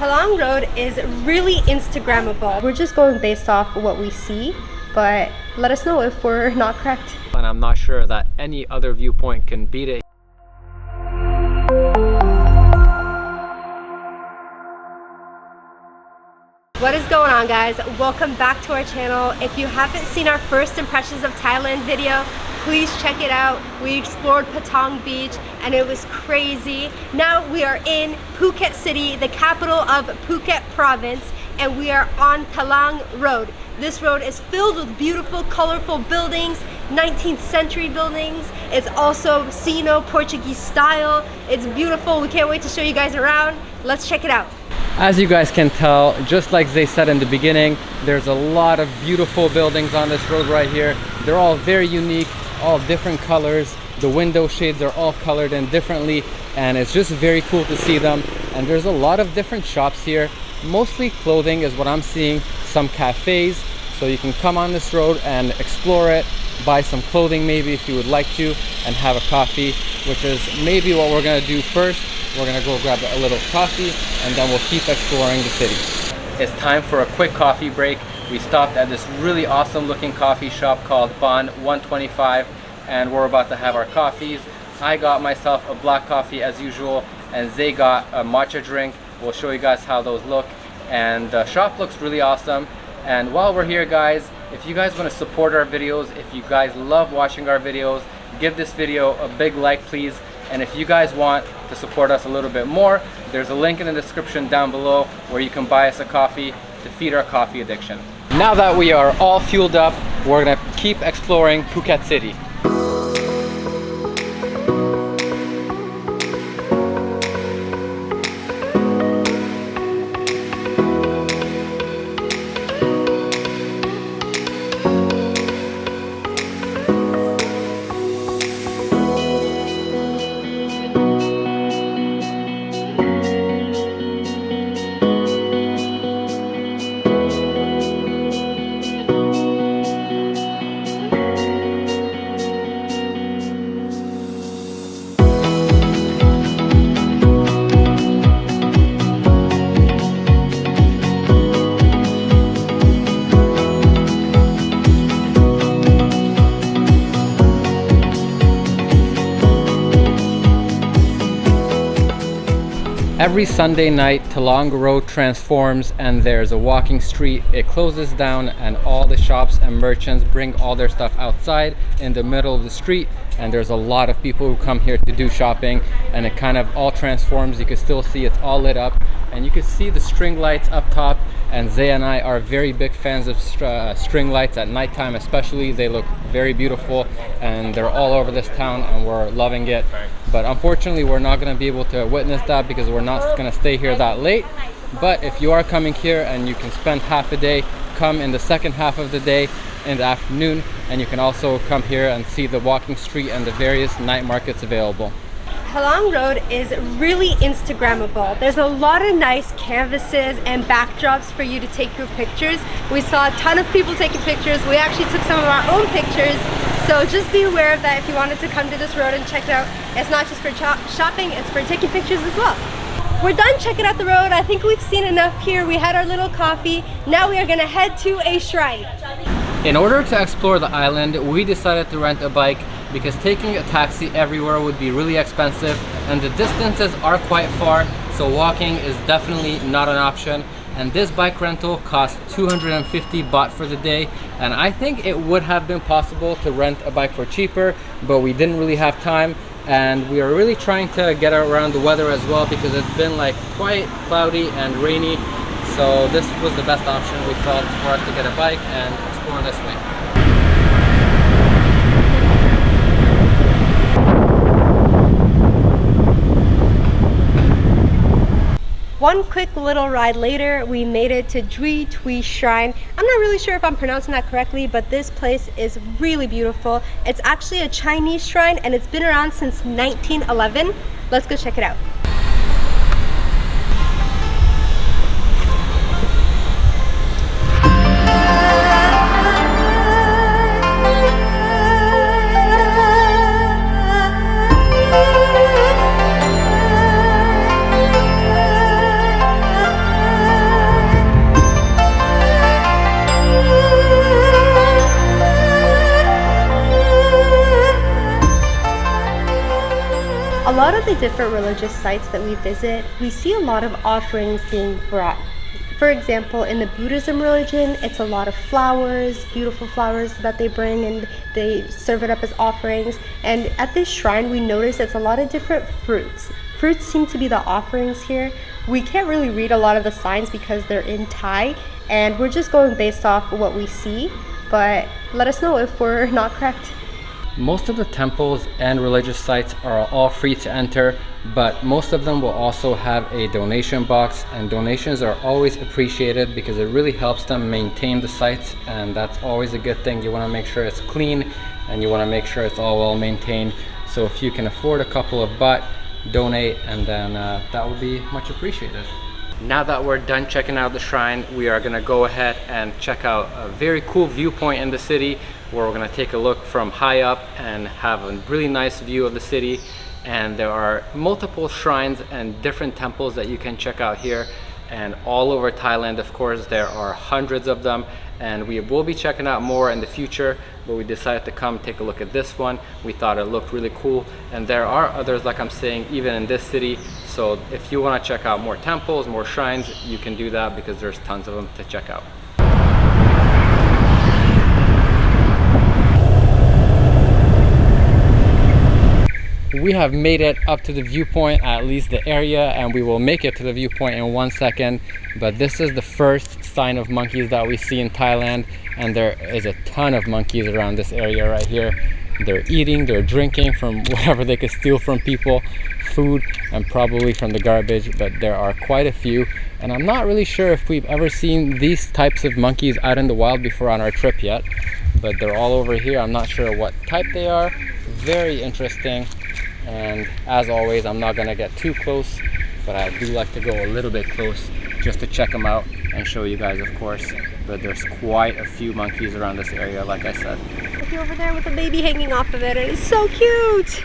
Khao Rang Road is really Instagrammable. We're just going based off what we see, but let us know if we're not correct. And I'm not sure that any other viewpoint can beat it. What is going on, guys? Welcome back to our channel. If you haven't seen our first impressions of Thailand video, please check it out. We explored Patong Beach and it was crazy. Now we are in Phuket City, the capital of Phuket province, and we are on Khao Rang Road. This road is filled with beautiful, colorful buildings, 19th century buildings. It's also Sino-Portuguese style. It's beautiful. We can't wait to show you guys around. Let's check it out. As you guys can tell, just like they said in the beginning, there's a lot of beautiful buildings on this road right here. They're all very unique, all different colors. The window shades are all colored in differently, and it's just very cool to see them. And there's a lot of different shops here. Mostly clothing is what I'm seeing, some cafes. So you can come on this road and explore it, buy some clothing maybe if you would like to, and have a coffee, which is maybe what we're gonna do first. We're gonna go grab a little coffee and then we'll keep exploring the city. It's time for a quick coffee break. We stopped at this really awesome looking coffee shop called Bond 125 and we're about to have our coffees. I got myself a black coffee as usual and Zay got a matcha drink. We'll show you guys how those look, and the shop looks really awesome. And while we're here, guys, if you guys want to support our videos, if you guys love watching our videos, give this video a big like, please. And if you guys want to support us a little bit more, there's a link in the description down below where you can buy us a coffee to feed our coffee addiction. Now that we are all fueled up, we're gonna keep exploring Phuket City. Every Sunday night, Khao Rang Road transforms and there's a walking street. It closes down and all the shops and merchants bring all their stuff outside in the middle of the street, and there's a lot of people who come here to do shopping, and it kind of all transforms. You can still see it's all lit up and you can see the string lights up top, and Zay and I are very big fans of string lights at nighttime especially. They look very beautiful and they're all over this town and we're loving it. But unfortunately we're not going to be able to witness that because we're not going to stay here that late. But if you are coming here and you can spend half a day, come in the second half of the day in the afternoon, and you can also come here and see the walking street and the various night markets available. Khao Rang Road is really Instagrammable. There's a lot of nice canvases and backdrops for you to take your pictures. We saw a ton of people taking pictures. We actually took some of our own pictures. So just be aware of that if you wanted to come to this road and check it out. It's not just for shopping, it's for taking pictures as well. We're done checking out the road. I think we've seen enough here. We had our little coffee. Now we are gonna head to a shrine. In order to explore the island, we decided to rent a bike because taking a taxi everywhere would be really expensive and the distances are quite far, so walking is definitely not an option. And this bike rental cost 250 baht for the day, and I think it would have been possible to rent a bike for cheaper, but we didn't really have time, and we are really trying to get around the weather as well because it's been like quite cloudy and rainy. So this was the best option we felt for us to get a bike and explore this way. One quick little ride later, we made it to DJI Shrine. I'm not really sure if I'm pronouncing that correctly, but this place is really beautiful. It's actually a Chinese shrine and it's been around since 1911. Let's go check it out. lot of the different religious sites that we visit, we see a lot of offerings being brought. For example, in the Buddhism religion, it's a lot of flowers, beautiful flowers that they bring and they serve it up as offerings. And at this shrine, we notice it's a lot of different fruits. Fruits seem to be the offerings here. We can't really read a lot of the signs because they're in Thai, and we're just going based off what we see, but let us know if we're not correct. Most of the temples and religious sites are all free to enter, but most of them will also have a donation box, and donations are always appreciated because it really helps them maintain the sites, and that's always a good thing. You want to make sure it's clean and you want to make sure it's all well maintained. So if you can afford a couple of baht, donate, and then that will be much appreciated. Now that we're done checking out the shrine, we are gonna go ahead and check out a very cool viewpoint in the city where we're gonna take a look from high up and have a really nice view of the city. And there are multiple shrines and different temples that you can check out here, and all over Thailand, of course, there are hundreds of them, and we will be checking out more in the future, but we decided to come take a look at this one. We thought it looked really cool, and there are others, like I'm saying, even in this city. So if you want to check out more temples, more shrines, you can do that because there's tons of them to check out. We have made it up to the viewpoint, at least the area, and we will make it to the viewpoint in 1 second. But this is the first sign of monkeys that we see in Thailand, and there is a ton of monkeys around this area right here. They're eating, they're drinking from whatever they could steal from people, food, and probably from the garbage, but there are quite a few. And I'm not really sure if we've ever seen these types of monkeys out in the wild before on our trip yet, but they're all over here. I'm not sure what type they are. Very interesting. And as always, I'm not gonna get too close, but I do like to go a little bit close just to check them out and show you guys, of course. But there's quite a few monkeys around this area, like I said. Look over there with the baby hanging off of it. It is so cute.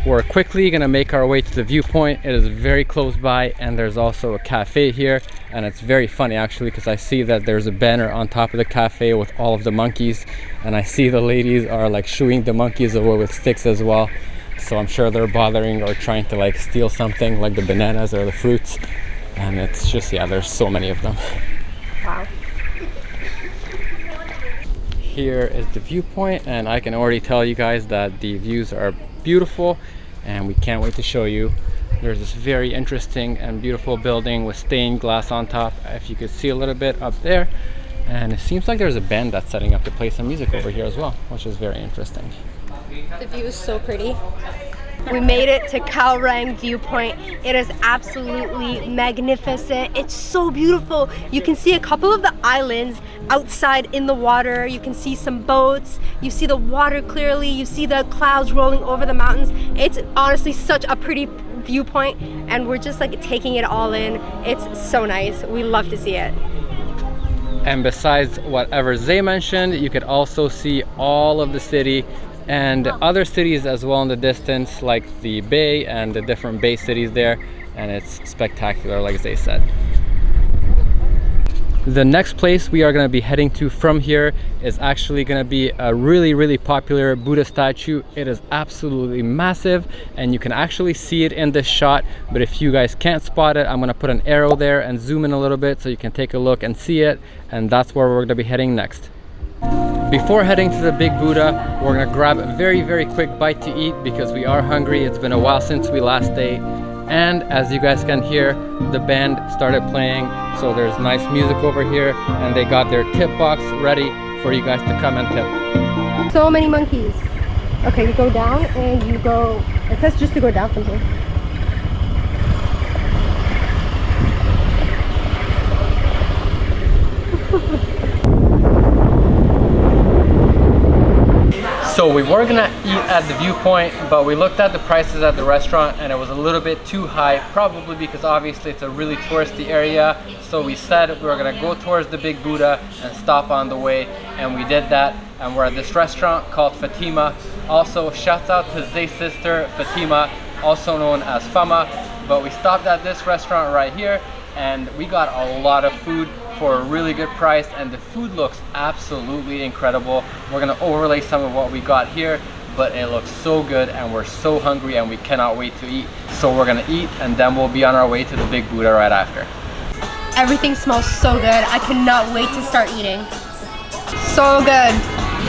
We're quickly gonna make our way to the viewpoint. It is very close by, and there's also a cafe here, and it's very funny actually because I see that there's a banner on top of the cafe with all of the monkeys, and I see the ladies are like shooing the monkeys away with sticks as well. So I'm sure they're bothering or trying to like steal something like the bananas or the fruits, and it's just, yeah, there's so many of them. Wow. Here is the viewpoint, and I can already tell you guys that the views are beautiful, and we can't wait to show you. There's this very interesting and beautiful building with stained glass on top, if you could see a little bit up there, and it seems like there's a band that's setting up to play some music over here as well, which is very interesting. The view is so pretty. We made it to Khao Rang viewpoint. It is absolutely magnificent. It's so beautiful. You can see a couple of the islands outside in the water. You can see some boats. You see the water clearly. You see the clouds rolling over the mountains. It's honestly such a pretty viewpoint, and we're just like taking it all in. It's so nice. We love to see it. And besides whatever Zay mentioned, you could also see all of the city and other cities as well in the distance, like the bay and the different bay cities there, and it's spectacular, like Zay said. The next place we are going to be heading to from here is actually going to be a really popular Buddha statue. It is absolutely massive, and you can actually see it in this shot, but if you guys can't spot it, I'm going to put an arrow there and zoom in a little bit so you can take a look and see it, and that's where we're going to be heading next. Before heading to the big Buddha, we're gonna grab a very quick bite to eat because we are hungry. It's been a while since we last ate, and as you guys can hear, the band started playing, so there's nice music over here, and they got their tip box ready for you guys to come and tip. So many monkeys. Okay, you go down and you go, it says just to go down from here. So we were gonna eat at the viewpoint, but we looked at the prices at the restaurant and it was a little bit too high, probably because obviously it's a really touristy area. So we said we were gonna go towards the big Buddha and stop on the way, and we did that. And we're at this restaurant called Fatima. Also, shouts out to Zay's sister, Fatima, also known as Fama. But we stopped at this restaurant right here, and we got a lot of food for a really good price, and the food looks absolutely incredible. We're gonna overlay some of what we got here, but it looks so good and we're so hungry and we cannot wait to eat. So we're gonna eat and then we'll be on our way to the Big Buddha right after. Everything smells so good. I cannot wait to start eating. So good.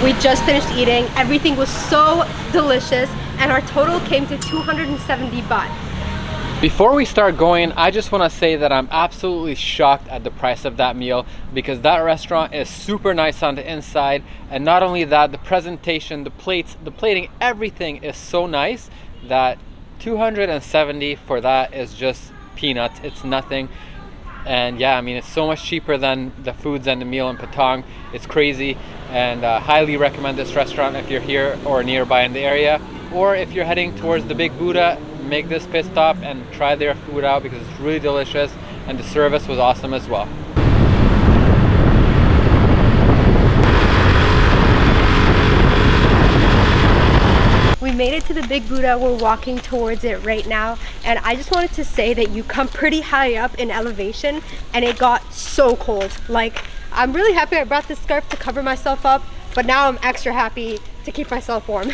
We just finished eating. Everything was so delicious and our total came to 270 baht. Before we start going, I just want to say that I'm absolutely shocked at the price of that meal, because that restaurant is super nice on the inside, and not only that, the presentation, the plates, the plating, everything is so nice that 270 for that is just peanuts. It's nothing. And yeah, I mean, it's so much cheaper than the foods and the meal in Patong. It's crazy, and highly recommend this restaurant if you're here or nearby in the area, or if you're heading towards the Big Buddha. Make this pit stop and try their food out because it's really delicious, and the service was awesome as well. We made it to the Big Buddha. We're walking towards it right now, and I just wanted to say that you come pretty high up in elevation and it got so cold. Like, I'm really happy I brought this scarf to cover myself up, but now I'm extra happy to keep myself warm.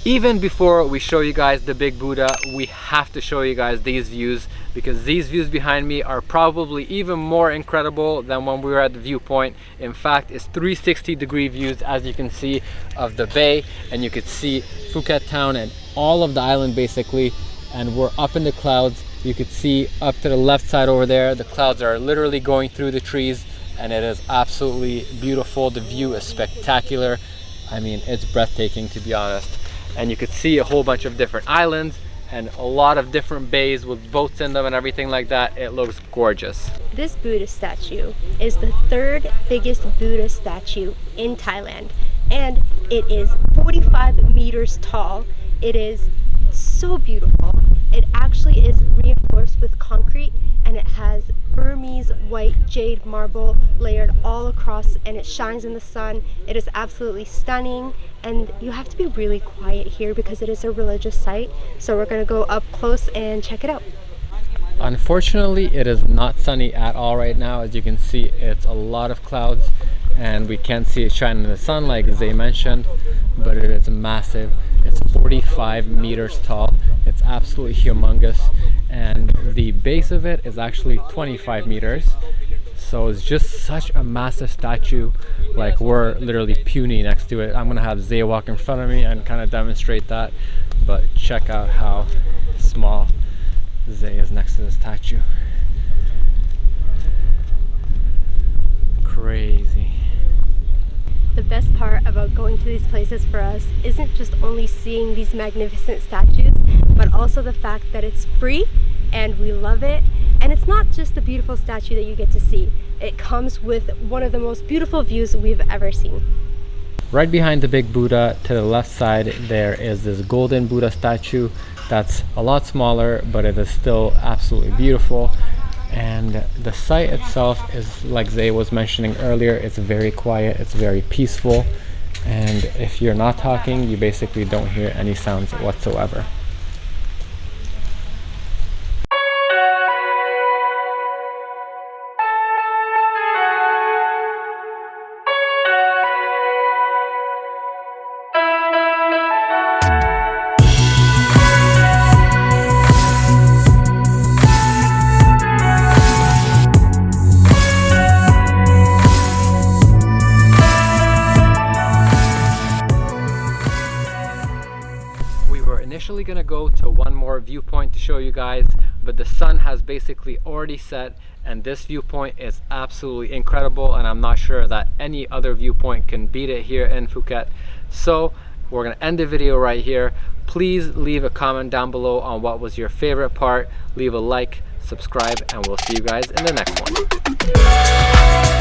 Even before we show you guys the Big Buddha, we have to show you guys these views, because these views behind me are probably even more incredible than when we were at the viewpoint. In fact, it's 360-degree views, as you can see, of the bay, and you could see Phuket town and all of the island basically, and we're up in the clouds. You could see up to the left side over there, the clouds are literally going through the trees, and it is absolutely beautiful. The view is spectacular. I mean, it's breathtaking, to be honest. And you could see a whole bunch of different islands and a lot of different bays with boats in them and everything like that. It looks gorgeous. This Buddha statue is the third biggest Buddha statue in Thailand, and it is 45 meters tall. It is so beautiful. It actually is reinforced with concrete, and it has Burmese white jade marble layered all across, and it shines in the sun. It is absolutely stunning, and you have to be really quiet here because it is a religious site. So we're going to go up close and check it out. Unfortunately, it is not sunny at all right now. As you can see, it's a lot of clouds and we can't see it shine in the sun like Zay mentioned, but it is massive. It's 45 meters tall. It's absolutely humongous, and the base of it is actually 25 meters. So it's just such a massive statue. Like, we're literally puny next to it. I'm gonna have Zay walk in front of me and kind of demonstrate that, but check out how small Zay is next to the statue. Crazy. The best part about going to these places for us isn't just only seeing these magnificent statues, but also the fact that it's free and we love it. And it's not just the beautiful statue that you get to see. It comes with one of the most beautiful views we've ever seen. Right behind the Big Buddha, to the left side, there is this golden Buddha statue that's a lot smaller, but it is still absolutely beautiful. And the site itself is, like Zay was mentioning earlier, it's very quiet, it's very peaceful, and if you're not talking, you basically don't hear any sounds whatsoever. Initially gonna go to one more viewpoint to show you guys, but the sun has basically already set, and this viewpoint is absolutely incredible, and I'm not sure that any other viewpoint can beat it here in Phuket. So we're gonna end the video right here. Please leave a comment down below on what was your favorite part. Leave a like, subscribe, and we'll see you guys in the next one.